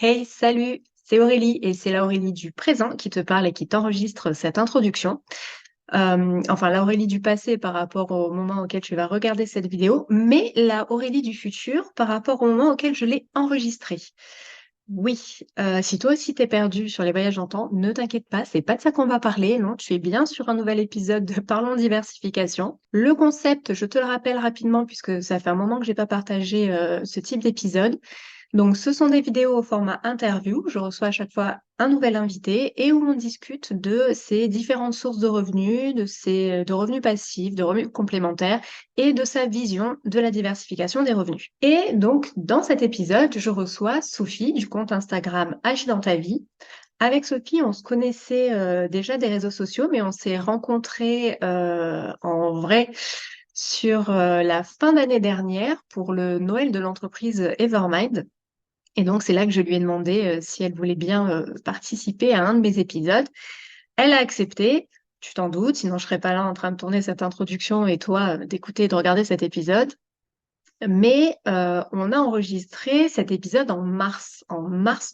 Hey, salut, c'est Aurélie et c'est la Aurélie du présent qui te parle et qui t'enregistre cette introduction. Enfin, la Aurélie du passé par rapport au moment auquel tu vas regarder cette vidéo, mais la Aurélie du futur par rapport au moment auquel je l'ai enregistrée. Oui, si toi aussi t'es perdu sur les voyages en temps, ne t'inquiète pas, c'est pas de ça qu'on va parler, non, tu es bien sur un nouvel épisode de Parlons diversification. Le concept, je te le rappelle rapidement puisque ça fait un moment que j'ai pas partagé ce type d'épisode. Donc, ce sont des vidéos au format interview. Je reçois à chaque fois un nouvel invité et où on discute de ces différentes sources de revenus, de revenus passifs, de revenus complémentaires et de sa vision de la diversification des revenus. Et donc, dans cet épisode, je reçois Sophie du compte Instagram Agis dans ta vie. Avec Sophie, on se connaissait déjà des réseaux sociaux, mais on s'est rencontrés en vrai sur la fin d'année dernière pour le Noël de l'entreprise Evermind. Et donc, c'est là que je lui ai demandé si elle voulait bien participer à un de mes épisodes. Elle a accepté, tu t'en doutes, sinon je serais pas là en train de tourner cette introduction et toi d'écouter et de regarder cet épisode. Mais on a enregistré cet épisode en mars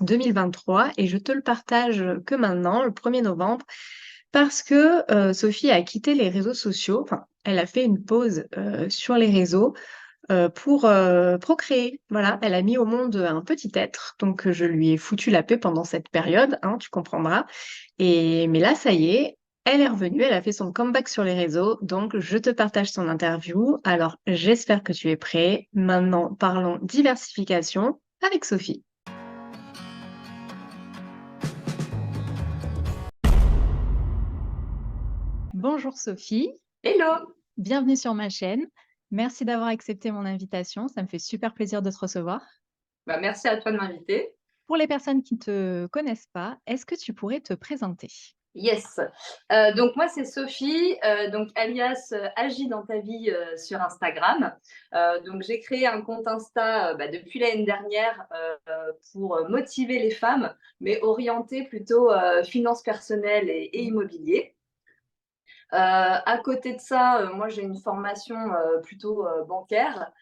2023, et je te le partage que maintenant, le 1er novembre, parce que Sophie a quitté les réseaux sociaux, enfin, elle a fait une pause sur les réseaux pour procréer. Voilà, elle a mis au monde un petit être, donc je lui ai foutu la paix pendant cette période, hein, tu comprendras. Mais là, ça y est, elle est revenue, elle a fait son comeback sur les réseaux, donc je te partage son interview. Alors, j'espère que tu es prêt. Maintenant, parlons diversification avec Sophie. Bonjour Sophie, Hello! bienvenue sur ma chaîne. Merci d'avoir accepté mon invitation, ça me fait super plaisir de te recevoir. Bah, merci à toi de m'inviter. Pour les personnes qui ne te connaissent pas, est-ce que tu pourrais te présenter? Yes. Donc moi, c'est Sophie, donc alias, Agis dans ta vie, sur Instagram. Donc j'ai créé un compte Insta, depuis l'année dernière, pour, motiver les femmes, mais orienté plutôt, finances personnelles et immobilier. À côté de ça, moi j'ai une formation, plutôt, bancaire.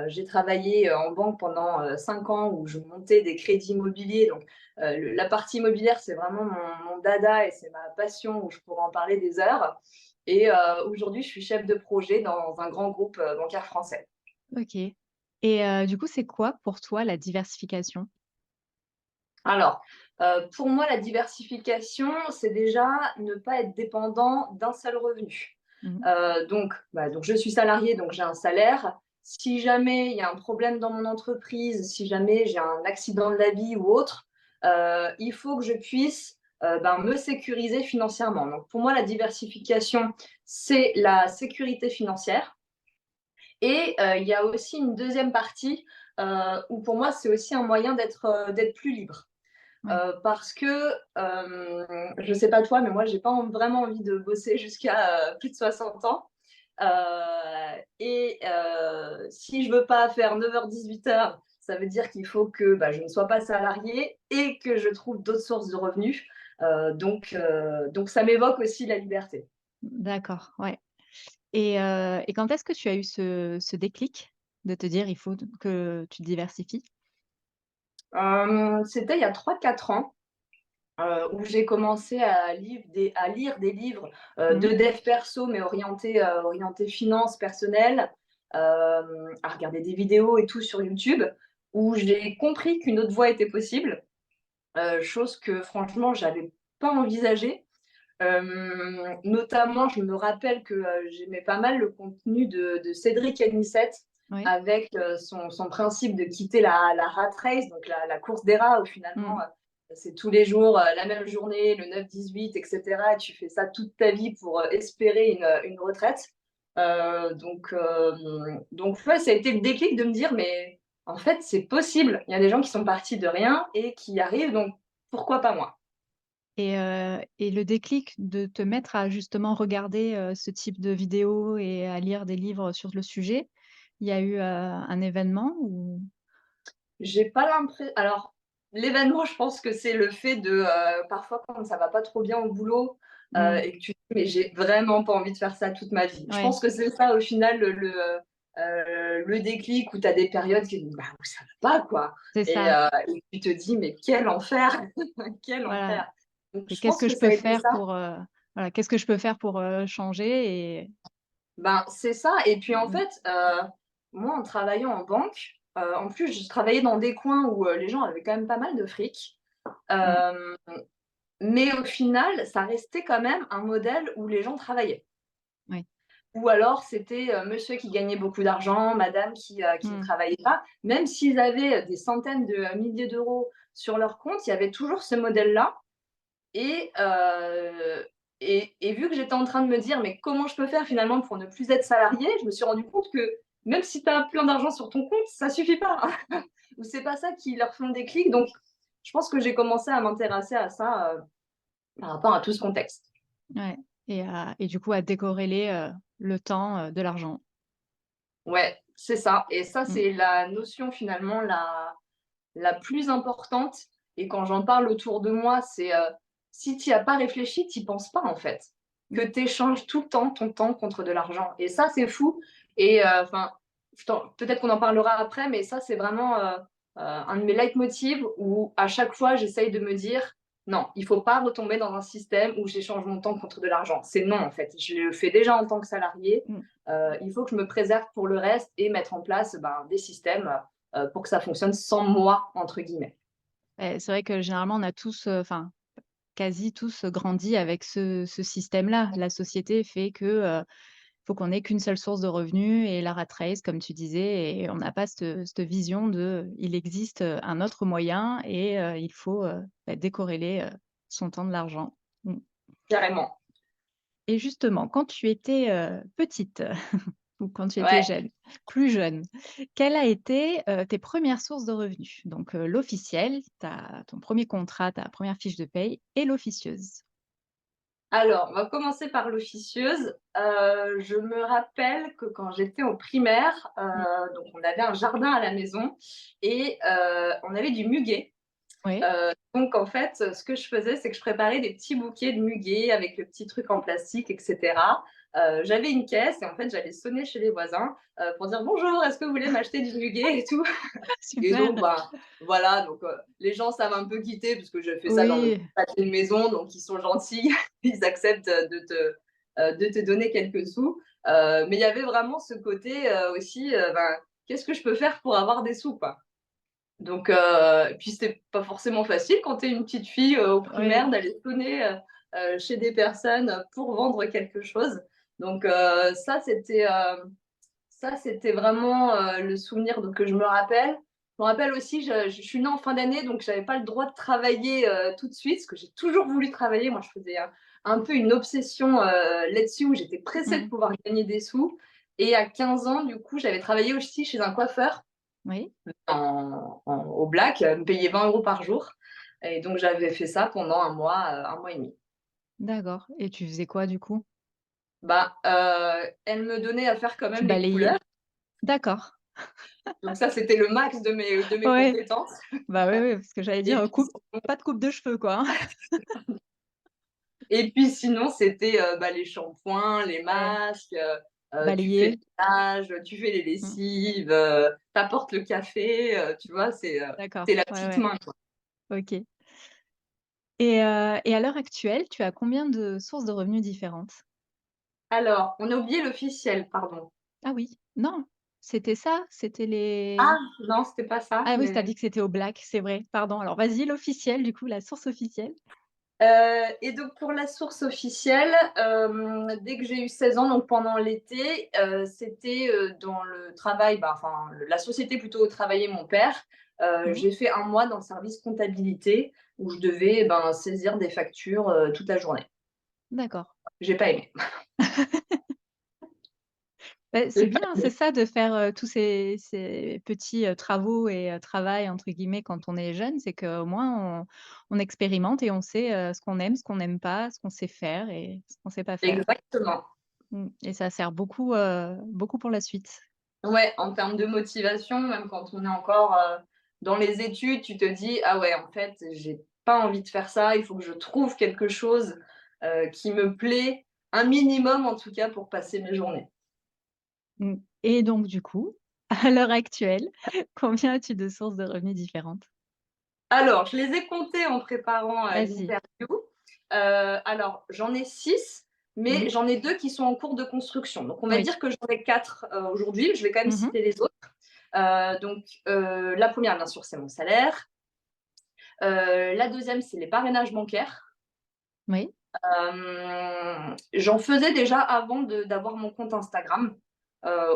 J'ai travaillé, en banque pendant, 5 ans où je montais des crédits immobiliers donc le la partie immobilière, c'est vraiment mon dada et c'est ma passion où je pourrais en parler des heures et aujourd'hui, je suis chef de projet dans un grand groupe, bancaire français. OK. Et du coup, c'est quoi pour toi la diversification? Alors, pour moi, la diversification, c'est déjà ne pas être dépendant d'un seul revenu. Mmh. Donc je suis salariée, donc j'ai un salaire. Si jamais il y a un problème dans mon entreprise, si jamais j'ai un accident de la vie ou autre, il faut que je puisse, me sécuriser financièrement. Donc pour moi, la diversification, c'est la sécurité financière et il y a aussi une deuxième partie, où pour moi, c'est aussi un moyen d'être plus libre. Ouais. Parce que, je sais pas toi, mais moi j'ai pas vraiment envie de bosser jusqu'à, plus de 60 ans. Si je veux pas faire 9h-18h, ça veut dire qu'il faut que, je ne sois pas salariée et que je trouve d'autres sources de revenus. Donc ça m'évoque aussi la liberté. D'accord, ouais. Et quand est-ce que tu as eu ce déclic de te dire: «Il faut que tu diversifies»? C'était il y a 3-4 ans. Où j'ai commencé à lire des livres, de Mmh. dev perso, mais orientés finances personnelles, à regarder des vidéos et tout sur YouTube, où j'ai compris qu'une autre voie était possible, chose que franchement j'avais pas envisagée. Notamment, je me rappelle que, j'aimais pas mal le contenu de Cédric Anissette Ouais. avec, son principe de quitter la rat race, donc la course des rats où finalement, Mmh. c'est tous les jours, la même journée, le 9-18 et cetera et tu fais ça toute ta vie pour, espérer une retraite. Donc ouais, ça a été le déclic de me dire: «Mais en fait, c'est possible». Il y a des gens qui sont partis de rien et qui y arrivent, donc pourquoi pas moi? Et le déclic de te mettre à justement regarder, ce type de vidéos et à lire des livres sur le sujet, il y a eu, un événement ou? J'ai pas alors, l'événement, je pense que c'est le fait de, parfois quand ça va pas trop bien au boulot, Mmh. et que tu te dis: «Mais j'ai vraiment pas envie de faire ça toute ma vie». Je Ouais. pense que c'est ça au final le déclic où tu as des périodes où ça va pas, quoi. C'est Et, ça, et tu te dis, mais quel enfer, quel voilà. enfer. Donc, Et je qu'est-ce pense que que je ça peux a été faire ça. pour, voilà, qu'est-ce que je peux faire pour, changer et Ben, c'est ça. Et puis, en mmh fait, moi, en travaillant en banque, en plus, je travaillais dans des coins où les gens avaient quand même pas mal de fric. mh, Euh, mais au final, ça restait quand même un modèle où les gens travaillaient. oui, Ou alors, c'était monsieur qui gagnait beaucoup d'argent, madame qui ne mmh, travaillait pas. Même s'ils avaient des centaines de milliers d'euros sur leur compte, il y avait toujours ce modèle-là. Et, et vu que j'étais en train de me dire, mais comment je peux faire finalement pour ne plus être salariée, je me suis rendu compte que même si tu as plein d'argent sur ton compte, ça suffit pas. Ou c'est pas ça qui leur font des clics. Donc, je pense que j'ai commencé à m'intéresser à ça par rapport à tout ce contexte. ouais et du coup à décorréler, le temps, de l'argent. Ouais, c'est ça. Et ça, Mmh, c'est la notion finalement la plus importante. Et quand j'en parle autour de moi, c'est si tu n'y as pas réfléchi, tu n'y penses pas en fait. Que mmh, tu échanges tout le temps ton temps contre de l'argent. Et ça, c'est fou. Et enfin, peut-être qu'on en parlera après, mais ça, c'est vraiment un de mes leitmotivs où à chaque fois, j'essaye de me dire non, il ne faut pas retomber dans un système où j'échange mon temps contre de l'argent. C'est non en fait. Je le fais déjà en tant que salarié. mmh. Il faut que je me préserve pour le reste et mettre en place des systèmes pour que ça fonctionne sans moi, entre guillemets. C'est vrai que généralement on a tous, enfin quasi tous, grandi avec ce système-là. La société fait que, faut qu'on ait qu'une seule source de revenus et la rat race comme tu disais et on n'a pas cette vision de il existe, un autre moyen et il faut, décorréler, son temps de l'argent. Mmh Carrément. et justement quand tu étais, petite ou quand tu étais Ouais. jeune, plus jeune, quelle a été, tes premières sources de revenus? Donc, l'officiel, ta ton premier contrat, ta première fiche de paye et l'officieuse? Alors, on va commencer par l'officieuse. Je me rappelle que quand j'étais au primaire, Mmh. donc on avait un jardin à la maison et on avait du muguet. Oui. Donc en fait, ce que je faisais, c'est que je préparais des petits bouquets de muguet avec le petit truc en plastique et cetera. J'avais une caisse et en fait, j'allais sonner chez les voisins, pour dire: «Bonjour, est-ce que vous voulez m'acheter du muguet?» et tout. Et donc, Super. bah, voilà, donc les gens savent un peu quitter parce que je fais ça dans le Oui. pâté de maison, donc ils sont gentils, ils acceptent de te donner quelques sous. Mais il y avait vraiment ce côté aussi, ben, qu'est-ce que je peux faire pour avoir des sous, quoi. Donc, et puis c'était pas forcément facile quand tu es une petite fille au primaire Oui. d'aller sonner chez des personnes pour vendre quelque chose. Donc, ça, c'était vraiment le souvenir que je me rappelle. Je me rappelle aussi, je suis née en fin d'année, donc je n'avais pas le droit de travailler tout de suite, parce que j'ai toujours voulu travailler. Moi, je faisais un peu une obsession là-dessus, où j'étais pressée de Mmh. pouvoir gagner des sous. Et à 15 ans, du coup, j'avais travaillé aussi chez un coiffeur Oui. au black, me payait 20 € par jour. Et donc, j'avais fait ça pendant un mois et demi. D'accord et tu faisais quoi du coup? Bah, elle me donnait à faire quand Tu même les balayais? couleurs. D'accord. Donc ça, c'était le max de mes Ouais. compétences. Bah, oui, oui, parce que j'allais Et dire, puis coupe pas de coupe de cheveux quoi, hein? Et puis sinon, c'était, les shampoings, les Ouais. masques, tu fais le Balayer. ménage, tu fais les Mmh. lessives, tu apportes le café, tu vois? D'accord. C'est la Ouais, petite ouais. main, quoi. OK et à l'heure actuelle, tu as combien de sources de revenus différentes? Alors, on a oublié l'officiel, pardon. Ah oui, non, c'était ça? C'était Ah! les Non, c'était pas ça, ah oui, tu as mais dit que c'était au black, c'est vrai, pardon. Alors vas-y, l'officiel du coup, la source officielle? et donc pour la source officielle, dès que j'ai eu 16 ans, donc pendant l'été, c'était, dans le travail, enfin, la société plutôt où travaillait mon père. Mmh. J'ai fait un mois dans le service comptabilité où je devais, saisir des factures, toute la journée. D'accord. J'ai pas aimé. Bah, c'est J'ai pas bien, c'est aimé. ça de faire, tous ces petits, travaux et «travail» entre guillemets quand on est jeune, c'est qu'au moins on expérimente et on sait, ce qu'on aime, ce qu'on n'aime pas, ce qu'on sait faire et ce qu'on sait pas faire. Exactement. Mmh et ça sert beaucoup, beaucoup pour la suite. Ouais, en termes de motivation, même quand on est encore, dans les études, tu te dis: «Ah ouais, en fait, j'ai pas envie de faire ça, il faut que je trouve quelque chose, qui me plaît, un minimum en tout cas pour passer mes journées». Mmh. Et donc du coup, à l'heure actuelle, combien as-tu de sources de revenus différentes? Alors, je les ai comptés en préparant, Vas-y. l'interview. Alors j'en ai 6, mais Mmh. j'en ai 2 qui sont en cours de construction. Donc on va Oui. dire que j'en ai 4 aujourd'hui. Je vais quand même Mmh. citer les autres. Donc la première, bien sûr, c'est mon salaire. La deuxième, c'est les parrainages bancaires. Oui. J'en faisais déjà avant d'avoir mon compte Instagram,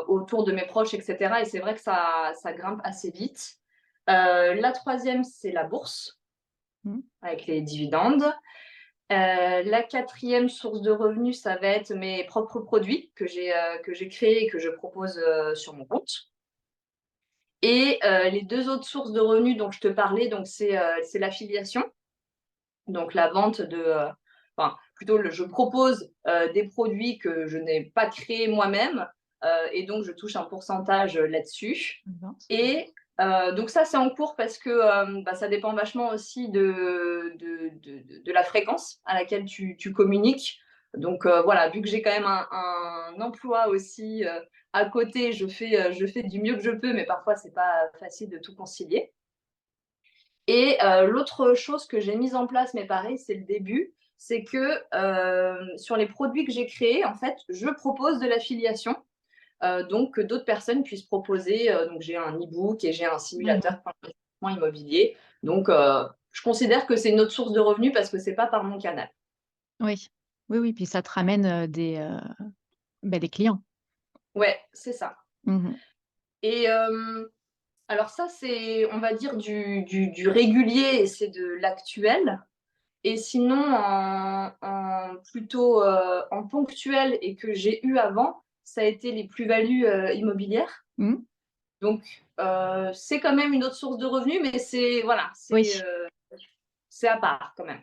autour de mes proches et cetera, et c'est vrai que ça grimpe assez vite. La troisième, c'est la bourse Mmh. avec les dividendes. La quatrième source de revenus, ça va être mes propres produits que j'ai créés et que je propose, sur mon compte. Et les 2 autres sources de revenus dont je te parlais, donc c'est l'affiliation, donc la vente de, enfin plutôt je propose, des produits que je n'ai pas créés moi-même, et donc je touche un pourcentage, là-dessus. Vente. Et donc ça, c'est en cours parce que, bah, ça dépend vachement aussi de la fréquence à laquelle tu communiques. Donc voilà, vu que j'ai quand même un emploi aussi, à côté, je fais du mieux que je peux, mais parfois c'est pas facile de tout concilier. Et l'autre chose que j'ai mise en place, mais pareil, c'est le début, c'est que, sur les produits que j'ai créés, en fait, je propose de l'affiliation, donc que d'autres personnes puissent proposer, donc j'ai un e-book et j'ai un Mmh. simulateur pour l'investissement immobilier. Donc je considère que c'est une autre source de revenus parce que c'est pas par mon canal. Oui. Oui, oui, puis ça te ramène, des clients. Ouais, c'est ça. Mmh. Et alors ça, c'est, on va dire, du régulier et c'est de l'actuel. Et sinon, en plutôt, en ponctuel et que j'ai eu avant, ça a été les plus-values, immobilières. Mmh. Donc c'est quand même une autre source de revenus, mais c'est voilà, Oui. c'est à part quand même.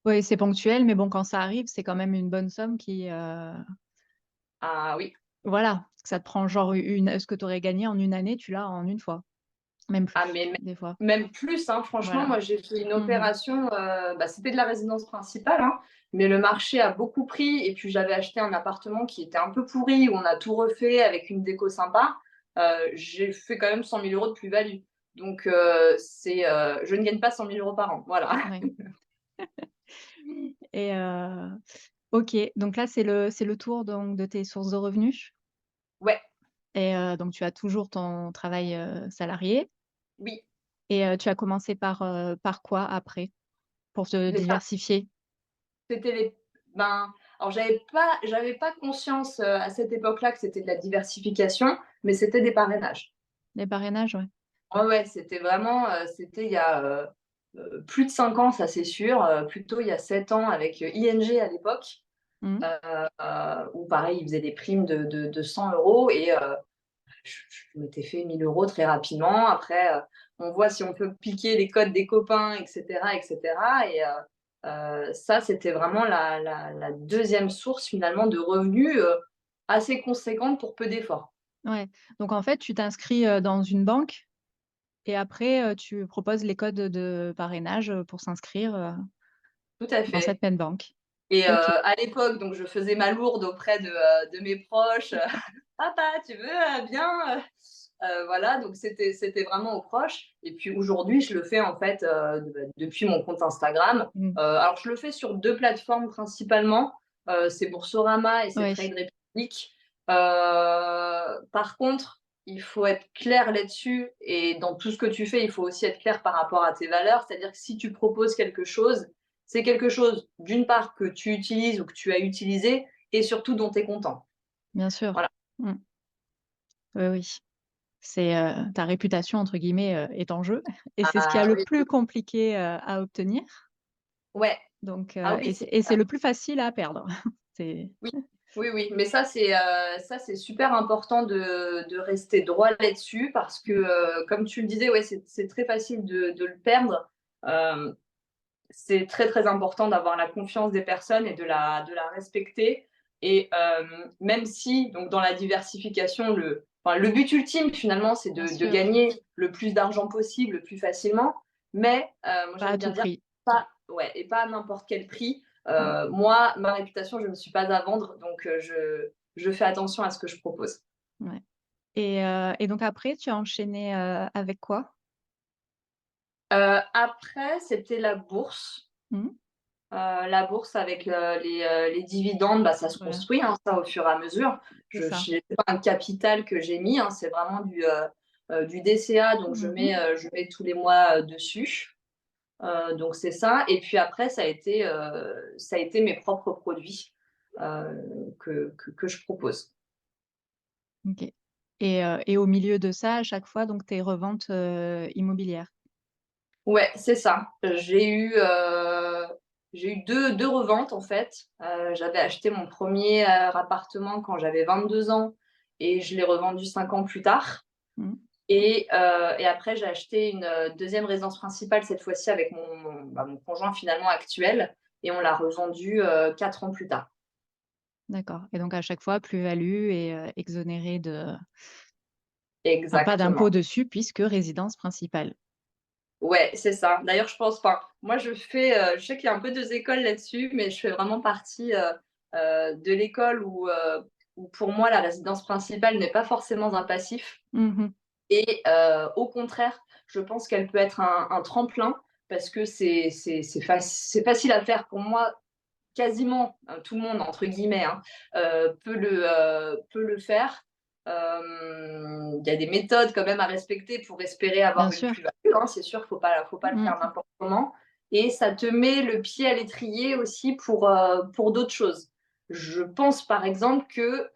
Oui, c'est ponctuel, mais bon, quand ça arrive, c'est quand même une bonne somme qui, Ah oui, voilà, ça te prend genre une ce que tu aurais gagné en une année, tu l'as en une fois, même ah plus, mais des fois. même plus, hein, franchement, Voilà. moi j'ai fait une Mmh. opération, bah, c'était de la résidence principale, hein, mais le marché a beaucoup pris et puis j'avais acheté un appartement qui était un peu pourri, où on a tout refait avec une déco sympa. J'ai fait quand même 100 000 € de plus-value. Donc je ne gagne pas 100 000 € par an, voilà. Ouais. Et OK, donc là, c'est le tour donc de tes sources de revenus Ouais, et donc tu as toujours ton travail, salarié oui, et tu as commencé par quoi après? Pour te les diversifier? c'était les ben, alors j'avais pas conscience, à cette époque-là que c'était de la diversification, mais c'était des parrainages. Les parrainages, ouais. Ouais, ouais, c'était vraiment, c'était il y a, plus de 5 ans, ça c'est sûr, plutôt il y a 7 ans avec, ING à l'époque, Mmh. où pareil, ils faisaient des primes de 100 € et je m'étais fait 1 000 € très rapidement. Après, on voit si on peut piquer les codes des copains et cetera et cetera, et ça, c'était vraiment la 2e source finalement de revenus, assez conséquente pour peu d'efforts. Ouais, donc en fait, tu t'inscris, dans une banque et après, tu proposes les codes de parrainage, pour s'inscrire, Tout à dans cette fait. même banque. Et OK. à l'époque, donc je faisais ma lourde auprès de mes proches. «Papa, tu veux, bien?» Voilà, donc c'était vraiment aux proches. Et puis aujourd'hui, je le fais en fait, depuis mon compte Instagram. Mmh. Alors je le fais sur 2 plateformes principalement, c'est Boursorama et c'est Ouais, Trade Republic. Par contre, il faut être clair là-dessus, et dans tout ce que tu fais, il faut aussi être clair par rapport à tes valeurs. C'est-à-dire que si tu proposes quelque chose, c'est quelque chose, d'une part, que tu utilises ou que tu as utilisé, et surtout dont tu es content. bien sûr. Voilà. Mmh. Oui, oui. C'est, ta «réputation» entre guillemets, est en jeu et c'est ce qu'il y a Ah le oui, plus compliqué, à obtenir ouais. donc Ah oui, et c'est le plus facile à perdre. C'est oui, oui, oui, mais ça c'est super important de rester droit là-dessus parce que, comme tu le disais, ouais, c'est très facile de le perdre. Hem, c'est très, très important d'avoir la confiance des personnes et de la respecter. Et même si donc dans la diversification, le but ultime finalement, c'est bien de sûr, gagner le plus d'argent possible, le plus facilement, mais moi pas j'aime à bien tout dire prix. pas, ouais, et pas à n'importe quel prix. Mmh. Moi, ma réputation, je ne suis pas à vendre, donc je fais attention à ce que je propose. Ouais. Et donc après, tu as enchaîné, avec quoi? Après, c'était la bourse. Mmh. La bourse avec, les dividendes, bah, ça se Voilà, construit, hein, ça, au fur et à mesure. c'est Je ça. C'est pas un capital que j'ai mis, hein, c'est vraiment du DCA, donc Mmh. je mets tous les mois, dessus. Donc c'est ça et puis après ça a été mes propres produits, que je propose. OK. Et au milieu de ça, à chaque fois, donc tes reventes, immobilières? Ouais, c'est ça. J'ai eu deux reventes en fait. J'avais acheté mon premier appartement quand j'avais 22 ans et je l'ai revendu 5 ans plus tard Mmh. et après j'ai acheté une, 2e résidence principale cette fois-ci avec mon conjoint finalement actuel et on l'a revendu 4 ans plus tard. D'accord, et donc à chaque fois, plus-value et exonéré de enfin, pas d'impôt Exactement. dessus puisque résidence principale. Ouais, c'est ça. D'ailleurs, je pense enfin, moi, je sais qu'il y a un peu 2 écoles là-dessus, mais je fais vraiment partie, de l'école où pour moi, la résidence principale n'est pas forcément un passif Mmh. et au contraire, je pense qu'elle peut être un tremplin parce que c'est facile à faire. Pour moi, quasiment, tout le monde entre guillemets, hein, peut le faire. Il y a des méthodes quand même à respecter pour espérer Bien avoir une sûr. plus-value, hein, c'est sûr, faut pas le faire Mmh. n'importe comment et ça te met le pied à l'étrier aussi pour d'autres choses. Je pense par exemple que,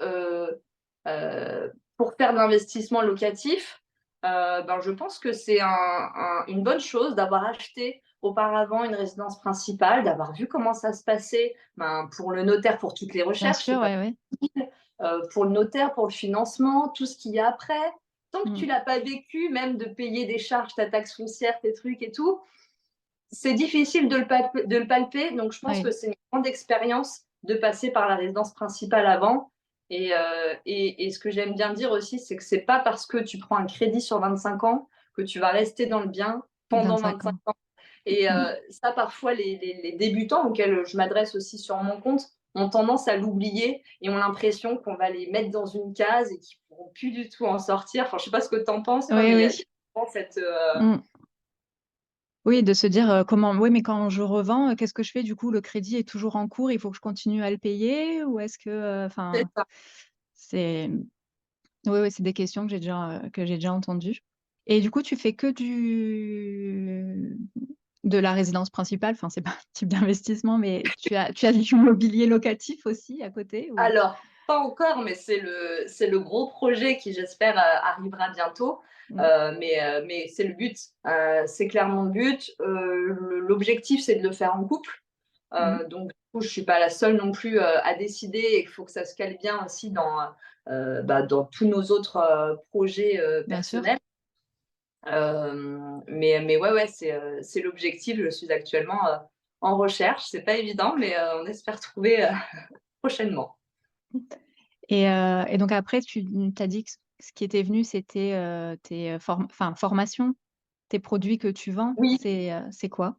pour faire de l'investissement locatif, ben, je pense que c'est une bonne chose d'avoir acheté auparavant une résidence principale, d'avoir vu comment ça se passait, ben, pour le notaire, pour toutes les Bien recherches, c'est sûr, pas ouais, ouais. facile, pour le notaire, pour le financement, tout ce qu'il y a après. Tant que Mmh. tu l'as pas vécu, même de payer des charges, ta taxe foncière, tes trucs et tout, c'est difficile de le palper. Donc, je pense que Ouais, c'est une grande expérience de passer par la résidence principale avant. Et ce que j'aime bien dire aussi, c'est que c'est pas parce que tu prends un crédit sur 25 ans que tu vas rester dans le bien pendant 25 25 ans. ans. Et Mmh. ça, parfois, les débutants auxquels je m'adresse aussi sur mon compte ont tendance à l'oublier et ont l'impression qu'on va les mettre dans une case et qu'ils ne pourront plus du tout en sortir. Enfin, je ne sais pas ce que tu en penses, toi, Oui, mais il y oui. a souvent cette. Mmh. Oui, de se dire, comment oui, mais quand je revends, qu'est-ce que je fais du coup? Le crédit est toujours en cours, il faut que je continue à le payer? Ou est-ce que, C'est enfin, ça. c'est oui, oui, c'est des questions que j'ai déjà entendues. Et du coup, tu fais que du de la résidence principale? Enfin, c'est pas un type d'investissement, mais tu as de l'immobilier locatif aussi à côté ou? Alors, pas encore, mais c'est le gros projet qui, j'espère, arrivera bientôt. Mmh. Mais c'est le but. C'est clairement le but. L'objectif, c'est de le faire en couple. Mmh. Donc, du coup, je suis pas la seule non plus à décider et il faut que ça se cale bien aussi dans tous nos autres projets Bien sûr. personnels. Mais ouais, ouais, c'est l'objectif. Je suis actuellement en recherche. C'est pas évident, mais on espère trouver prochainement. Et donc après tu as dit que ce qui était venu, c'était, tes, formations, tes produits que tu vends, Oui. c'est quoi?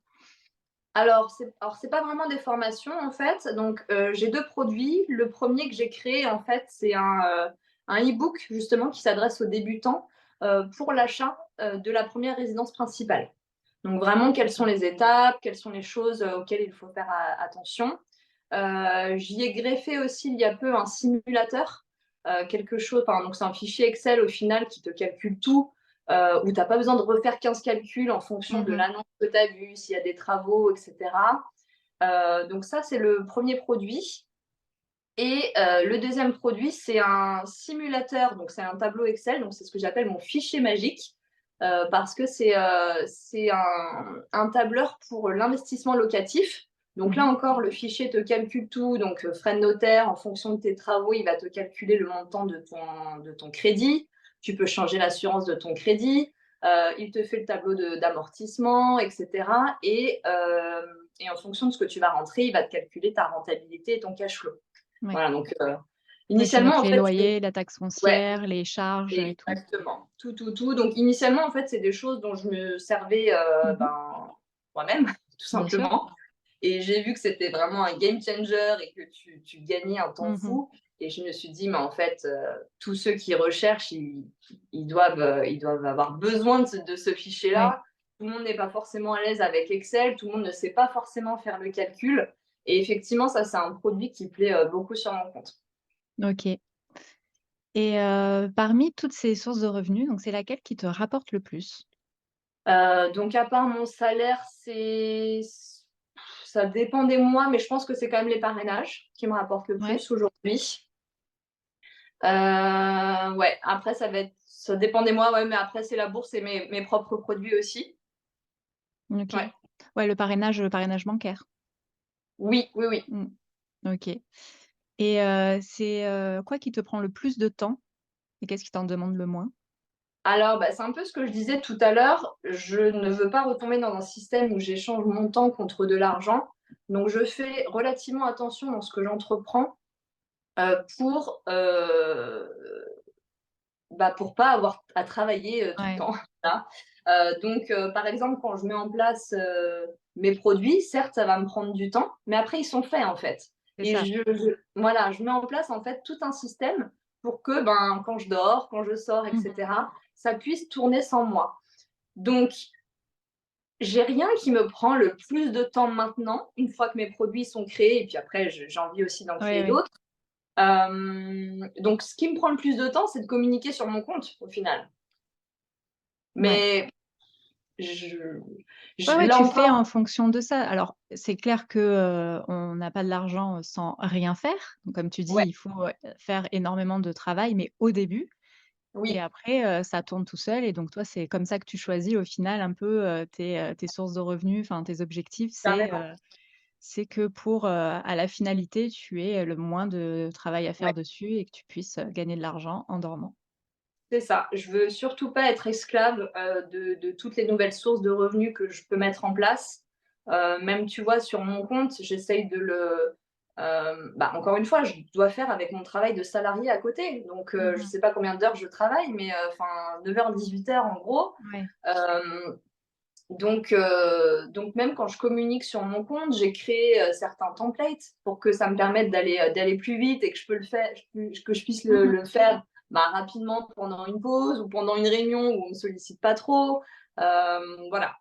Alors c'est pas vraiment des formations en fait, donc j'ai 2 produits. Le premier que j'ai créé en fait, c'est un e-book justement qui s'adresse aux débutants, pour l'achat, de la première résidence principale. Donc vraiment quelles sont les étapes, quelles sont les choses, auxquelles il faut faire a attention. J'y ai greffé aussi il y a peu un simulateur, quelque chose enfin donc c'est un fichier Excel au final qui te calcule tout, où tu as pas besoin de refaire 15 calculs en fonction de Mmh. l'annonce que tu as vue, s'il y a des travaux, et cetera. Donc ça, c'est le premier produit. Et le deuxième produit, c'est un simulateur, donc c'est un tableau Excel, donc c'est ce que j'appelle mon fichier magique, parce que c'est un tableur pour l'investissement locatif. Donc là Mmh. encore, le fichier te calcule tout, donc frais de notaire, en fonction de tes travaux, il va te calculer le montant de ton crédit. Tu peux changer l'assurance de ton crédit. Il te fait le tableau d'amortissement, etc. Et en fonction de ce que tu vas rentrer, il va te calculer ta rentabilité et ton cash flow. Ouais. Voilà, donc Oui, tu initialement, notes en les fait, c'est loyers, la taxe ouais, foncière, les charges et tout. exactement, tout, tout, tout. Donc initialement, en fait, c'est des choses dont je me servais, Mmh. ben, moi-même, tout Bien sûr. simplement et j'ai vu que c'était vraiment un game changer et que tu gagnais un temps Mmh. fou Et je me suis dit, mais en fait, tous ceux qui recherchent, ils doivent avoir besoin de ce Ouais, fichier-là. Tout le monde n'est pas forcément à l'aise avec Excel, tout le monde ne sait pas forcément faire le calcul. Et effectivement, ça, c'est un produit qui plaît beaucoup sur mon compte. OK. Et parmi toutes ces sources de revenus, donc c'est laquelle qui te rapporte le plus? Donc, à part mon salaire, ça dépend des mois, mais je pense que c'est quand même les parrainages qui me rapportent le Ouais, plus aujourd'hui. Ouais, après, ça dépend des mois, ouais, mais après, c'est la bourse et mes propres produits aussi. OK. Ouais. Ouais, le parrainage bancaire. Oui, oui, oui. Mmh. OK. Et c'est, quoi qui te prend le plus de temps et qu'est-ce qui t'en demande le moins? Alors, bah, c'est un peu ce que je disais tout à l'heure. Je ne veux pas retomber dans un système où j'échange mon temps contre de l'argent. Donc, je fais relativement attention dans ce que j'entreprends pour pas avoir à travailler tout le Ouais, temps. Voilà. Donc, par exemple, quand je mets en place mes produits, certes, ça va me prendre du temps, mais après, ils sont faits en fait. c'est Et ça. voilà, je mets en place en fait tout un système pour que ben, quand je dors, quand je sors, Mmh. etc., ça puisse tourner sans moi. Donc, j'ai rien qui me prend le plus de temps maintenant, une fois que mes produits sont créés, et puis après, j'ai envie aussi d'en Ouais, créer ouais. d'autres. Donc, ce qui me prend le plus de temps, c'est de communiquer sur mon compte, au final. Ouais. Mais Ouais, ouais, là tu fais en encore, fonction de ça. Alors, c'est clair que, on n'a pas de l'argent, sans rien faire. Donc comme tu dis, ouais, il faut, faire énormément de travail, mais au début et oui, après, ça tourne tout seul et donc toi, c'est comme ça que tu choisis au final un peu, tes sources de revenus, enfin tes objectifs, carrément. c'est que pour, à la finalité, tu aies le moins de travail à Ouais, faire dessus et que tu puisses, gagner de l'argent en dormant. c'est ça. Je veux surtout pas être esclave, de toutes les nouvelles sources de revenus que je peux mettre en place. Même, tu vois, sur mon compte, j'essaye de encore une fois, je dois faire avec mon travail de salarié à côté. Donc, je Mmh. sais pas combien d'heures je travaille, mais enfin 9h-18h en gros. Ouais. Hem donc même quand je communique sur mon compte, j'ai créé, certains templates pour que ça me permette d'aller plus vite et que je puisse Mmh. le faire, bah, rapidement pendant une pause ou pendant une réunion où on me sollicite pas trop. Voilà.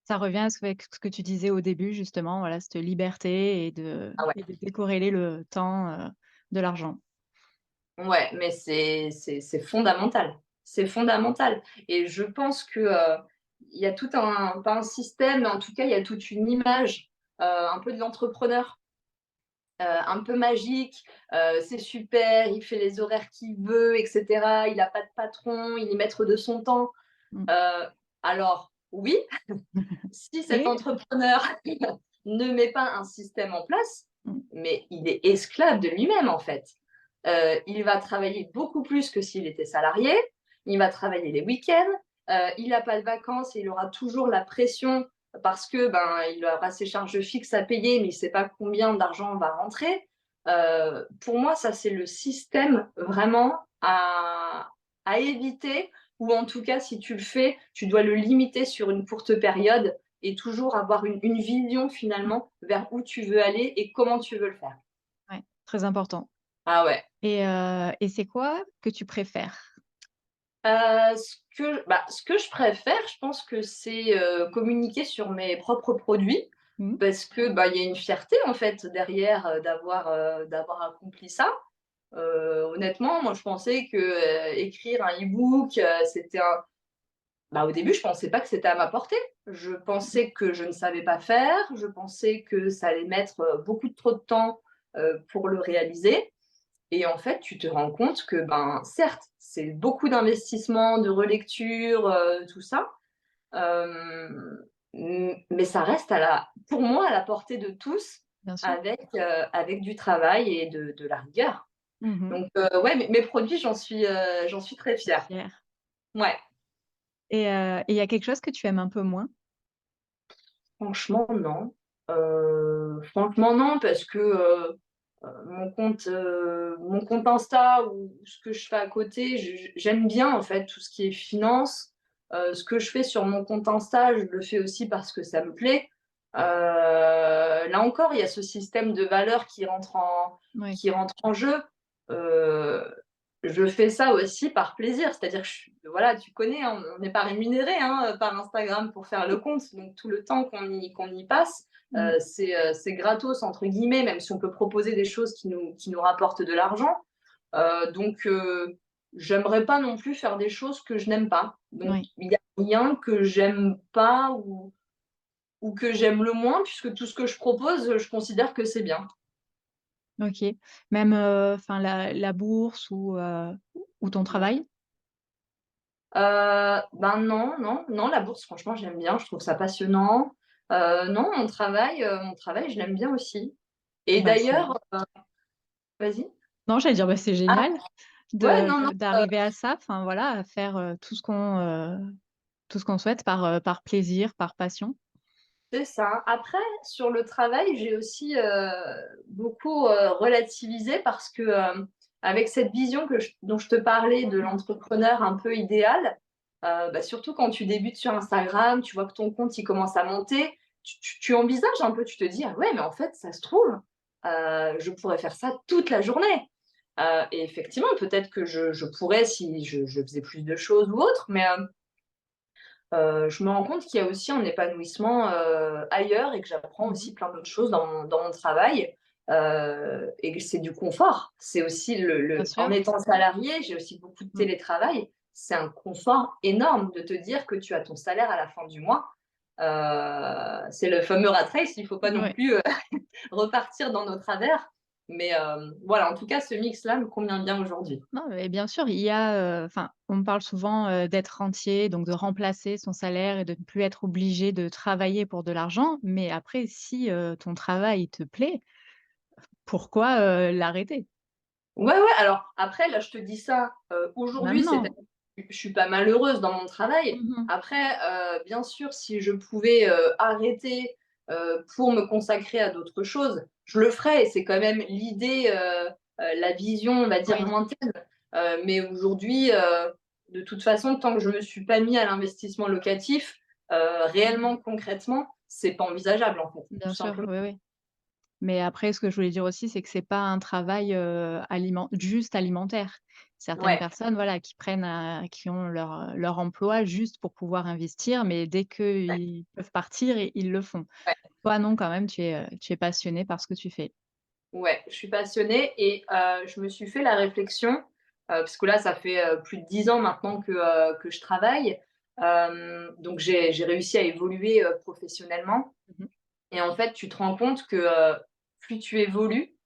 Ça revient à ce que tu disais au début justement, voilà, cette liberté Ah ouais. et de décorréler le temps, de l'argent. Ouais, mais c'est fondamental. C'est fondamental et je pense que, il y a tout un pas un système, mais en tout cas, il y a toute une image, un peu de l'entrepreneur un peu magique, c'est super, il fait les horaires qu'il veut, et cetera. Il a pas de patron, il est maître de son temps. Mmh. Heu, alors oui, si cet Et entrepreneur ne met pas un système en place, mmh. mais il est esclave de lui-même, en fait. Il va travailler beaucoup plus que s'il était salarié, il va travailler les week-ends, il n'a pas de vacances et il aura toujours la pression parce que, ben, il aura ses charges fixes à payer, mais il ne sait pas combien d'argent va rentrer. Pour moi, ça, c'est le système vraiment à éviter ou en tout cas, si tu le fais, tu dois le limiter sur une courte période et toujours avoir une vision finalement vers où tu veux aller et comment tu veux le faire. Ouais, très important. Ah ouais. Et c'est quoi que tu préfères? Ce que je préfère, je pense que c'est, communiquer sur mes propres produits Mmh. parce que, bah, il y a une fierté en fait derrière, d'avoir accompli ça. Honnêtement, moi je pensais que, écrire un e-book, c'était un bah, au début, je pensais pas que c'était à ma portée. Je Mmh. pensais que je ne savais pas faire, je pensais que ça allait mettre, beaucoup trop de temps, pour le réaliser et en fait, tu te rends compte que, ben, certes, c'est beaucoup d'investissement, de relecture, tout ça, mais ça reste pour moi, à la portée de tous Bien sûr. avec du travail et de la rigueur. Mmh. Donc ouais, mes produits, j'en suis très Tu es fière. fière. Ouais, Et il y a quelque chose que tu aimes un peu moins? franchement, non. Franchement, non, parce que, mon compte Insta ou ce que je fais à côté, j'aime bien, en fait, tout ce qui est finance. Ce que je fais sur mon compte Insta, je le fais aussi parce que ça me plaît. Là encore, il y a ce système de valeurs Ouais, qui rentre en jeu. Heu, je fais ça aussi par plaisir, c'est-à-dire que voilà, tu connais, hein, on n'est pas rémunéré, hein, par Instagram pour faire le compte, donc tout le temps qu'on y passe, mmh, c'est «gratos» entre guillemets, même si on peut proposer des choses qui nous rapportent de l'argent. Donc j'aimerais pas non plus faire des choses que je n'aime pas. Donc ouais, il y a rien que j'aime pas ou que j'aime le moins puisque tout ce que je propose, je considère que c'est bien. OK. Même, enfin la bourse ou ton travail? Ben non, non, non, la bourse franchement j'aime bien, je trouve ça passionnant. Non, mon travail je l'aime bien aussi et Bah, c'est d'ailleurs vas-y? non, j'allais dire, bah, c'est Ah génial ouais, non, non, d'arriver à ça, enfin voilà, à faire, tout ce qu'on souhaite par plaisir, par passion. c'est ça. Après sur le travail, j'ai aussi, beaucoup, relativisé parce que, avec cette vision dont je te parlais de Mmh. l'entrepreneur un peu idéal, bah, surtout quand tu débutes sur Instagram, tu vois que ton compte il commence à monter, tu envisages un peu, tu te dis: «Ah ouais, mais en fait ça se trouve, je pourrais faire ça toute la journée». Et effectivement, peut-être que je pourrais si je faisais plus de choses ou autre, mais, je me rends compte qu'il y a aussi un épanouissement, ailleurs et que j'apprends Mmh. aussi plein d'autres choses dans mon travail, et que c'est du confort. C'est aussi Bien le en sûr. étant salarié, j'ai aussi beaucoup de Mmh. télétravail. C'est un confort énorme de te dire que tu as ton salaire à la fin du mois. C'est le fameux rat race, il ne faut pas non Ouais. plus, repartir dans nos travers. Mais, voilà, en tout cas, ce mix-là me convient bien aujourd'hui. Non, mais bien sûr, il y a, enfin, on parle souvent, d'être rentier, donc de remplacer son salaire et de ne plus être obligé de travailler pour de l'argent. Mais après, si, ton travail te plaît, pourquoi, l'arrêter? Ouais, ouais, alors après, là, je te dis ça, aujourd'hui, c'est-à-dire Maintenant. que je suis pas malheureuse dans mon travail. Mmh mh. Après, bien sûr, si je pouvais, arrêter, pour me consacrer à d'autres choses, je le ferais et c'est quand même l'idée, la vision, on va dire, Oui, lointaine. Mais aujourd'hui, de toute façon, tant que je me suis pas mis à l'investissement locatif, réellement, concrètement, c'est pas envisageable, en fait, tout bien sûr, simplement. oui, oui. Mais après, ce que je voulais dire aussi, c'est que c'est pas un travail, juste alimentaire. Certaines Ouais, personnes, voilà, qui ont leur emploi juste pour pouvoir investir, mais dès ouais, qu'ils peuvent partir, ils le font. ouais. Toi non, quand même, tu es passionné par ce que tu fais. Ouais, je suis passionnée et je me suis fait la réflexion, parce que là, ça fait, plus de 10 ans maintenant que je travaille. Donc j'ai réussi à évoluer, professionnellement Mmh mh. et en fait, tu te rends compte que, plus tu évolues,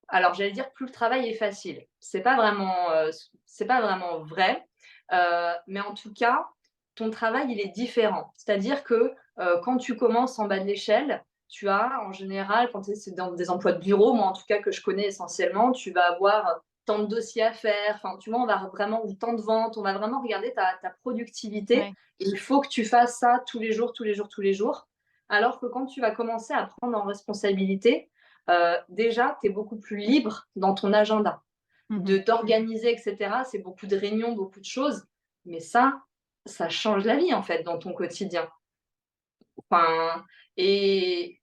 alors j'allais dire plus le travail est facile. C'est pas vraiment vrai, mais en tout cas, ton travail, il est différent. C'est-à-dire que, quand tu commences en bas de l'échelle, tu as en général, quand tu c'est dans des emplois de bureau, moi en tout cas que je connais essentiellement, tu vas avoir tant de dossiers à faire, enfin tu vois, on va vraiment ou tant de ventes, on va vraiment regarder ta productivité Ouais. et il faut que tu fasses ça tous les jours, tous les jours, tous les jours. Alors que quand tu vas commencer à prendre en responsabilité, déjà, tu es beaucoup plus libre dans ton agenda, Mmh de mh. t'organiser, et cetera. C'est beaucoup de réunions, beaucoup de choses, mais ça change la vie, en fait, dans ton quotidien. Enfin et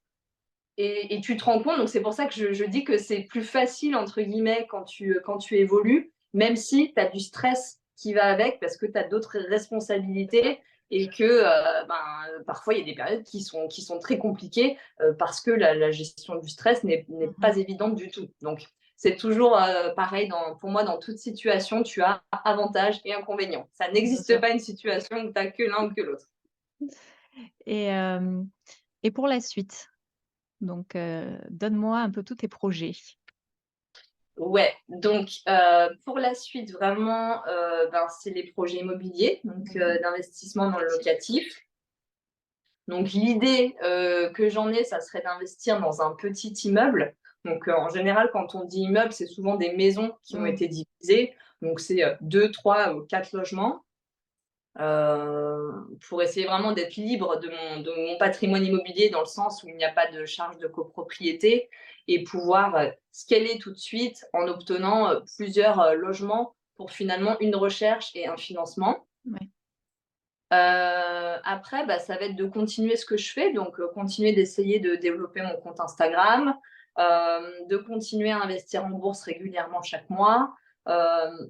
et tu te rends compte donc c'est pour ça que je dis que c'est «plus facile» entre guillemets quand tu évolues, même si tu as du stress qui va avec parce que tu as d'autres responsabilités et que, parfois il y a des périodes qui sont très compliquées, parce que la gestion du stress n'est Mmh mh. pas évidente du tout. Donc c'est toujours, pareil pour moi dans toute situation, tu as avantages et inconvénients. Ça Bien n'existe sûr. pas une situation où tu as que l'un ou que l'autre. Et et pour la suite, donc donne-moi un peu tous tes projets. Ouais, donc pour la suite vraiment, c'est les projets immobiliers, donc Mmh mh. d'investissement dans le locatif. Donc l'idée, que j'en ai, ça serait d'investir dans un petit immeuble. Donc en général, quand on dit immeuble, c'est souvent des maisons qui ont Mmh. été divisées. Donc c'est, 2, 3 ou 4 logements, pour essayer vraiment d'être libre de mon patrimoine immobilier dans le sens où il n'y a pas de charge de copropriété et pouvoir, scaler tout de suite en obtenant, plusieurs, logements pour finalement une recherche et un financement. Ouais. Après, bah, ça va être de continuer ce que je fais, donc continuer d'essayer de développer mon compte Instagram, de continuer à investir en bourse régulièrement chaque mois.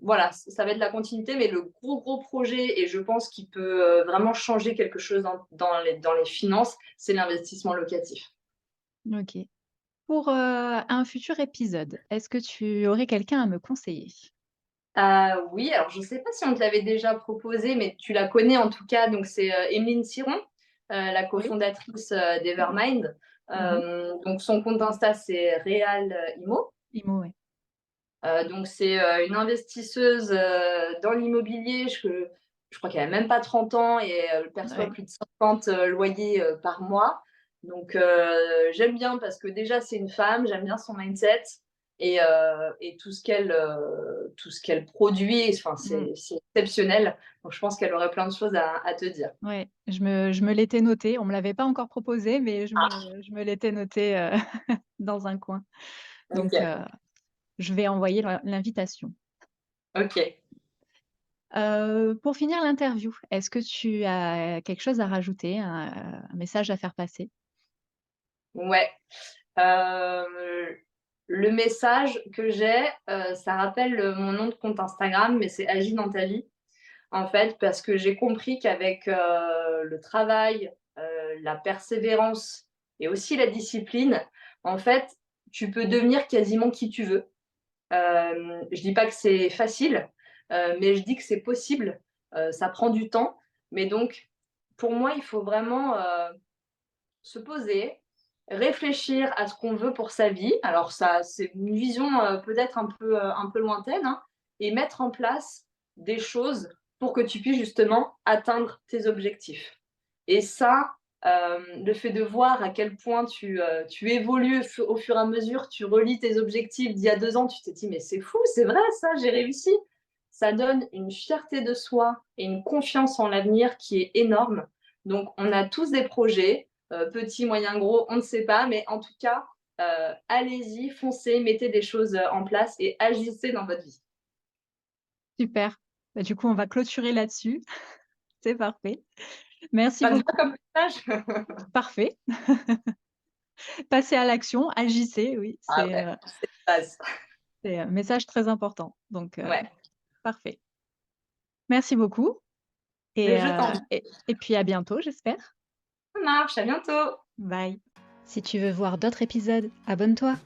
Voilà, ça va être la continuité, mais le gros projet et je pense qu'il peut, vraiment changer quelque chose dans les finances, c'est l'investissement locatif. OK. Pour, un futur épisode, est-ce que tu aurais quelqu'un à me conseiller? Oui, alors je ne sais pas si on te l'avait déjà proposé, mais tu la connais en tout cas, donc c'est, Emeline Siron, la Oui. cofondatrice, d'Evermind. Mmh. Donc son compte Insta, c'est Real Immo. IMO, ouais. Donc c'est, une investisseuse, dans l'immobilier. Je crois qu'elle a même pas 30 ans et elle perçoit Ouais. plus de 50 loyers, par mois. Donc j'aime bien parce que déjà c'est une femme, j'aime bien son mindset et tout ce qu'elle produit, enfin Mmh. c'est exceptionnel. Donc je pense qu'elle aurait plein de choses à te dire. Ouais, je me l'étais noté. On me l'avait pas encore proposé, mais je me Ah, je me l'étais noté, dans un coin. Donc, OK, je vais envoyer l'invitation. OK. Pour finir l'interview, est-ce que tu as quelque chose à rajouter, un message à faire passer? Ouais. Le message que j'ai, ça rappelle, mon nom de compte Instagram, mais c'est «Agis dans ta vie», en fait, parce que j'ai compris qu'avec, le travail, la persévérance et aussi la discipline, en fait, tu peux devenir quasiment qui tu veux. Je dis pas que c'est facile, mais je dis que c'est possible. Ça prend du temps, mais donc pour moi, il faut vraiment, se poser, réfléchir à ce qu'on veut pour sa vie. Alors ça, c'est une vision, peut-être un peu lointaine, hein, et mettre en place des choses pour que tu puisses justement atteindre tes objectifs. Et ça, le fait de voir à quel point tu évolues au fur et à mesure, tu relis tes objectifs d'il y a 2 ans, tu t'es dit: «Mais c'est fou, c'est vrai ça, j'ai réussi!» Ça donne une fierté de soi et une confiance en l'avenir qui est énorme. Donc on a tous des projets, petit, moyen, gros, on ne sait pas, mais en tout cas, allez-y, foncez, mettez des choses, en place et agissez dans votre vie. Super. Bah, du coup, on va clôturer là-dessus. C'est parfait. Merci Ça te va beaucoup. comme message? Parfait. Passez à l'action, agissez, oui, Ah c'est, ouais, c'est de base. c'est un message très important, donc Ouais, parfait. Merci beaucoup mais je t'en prie. et puis à bientôt, j'espère. Ça marche, à bientôt. Bye. Si tu veux voir d'autres épisodes, abonne-toi.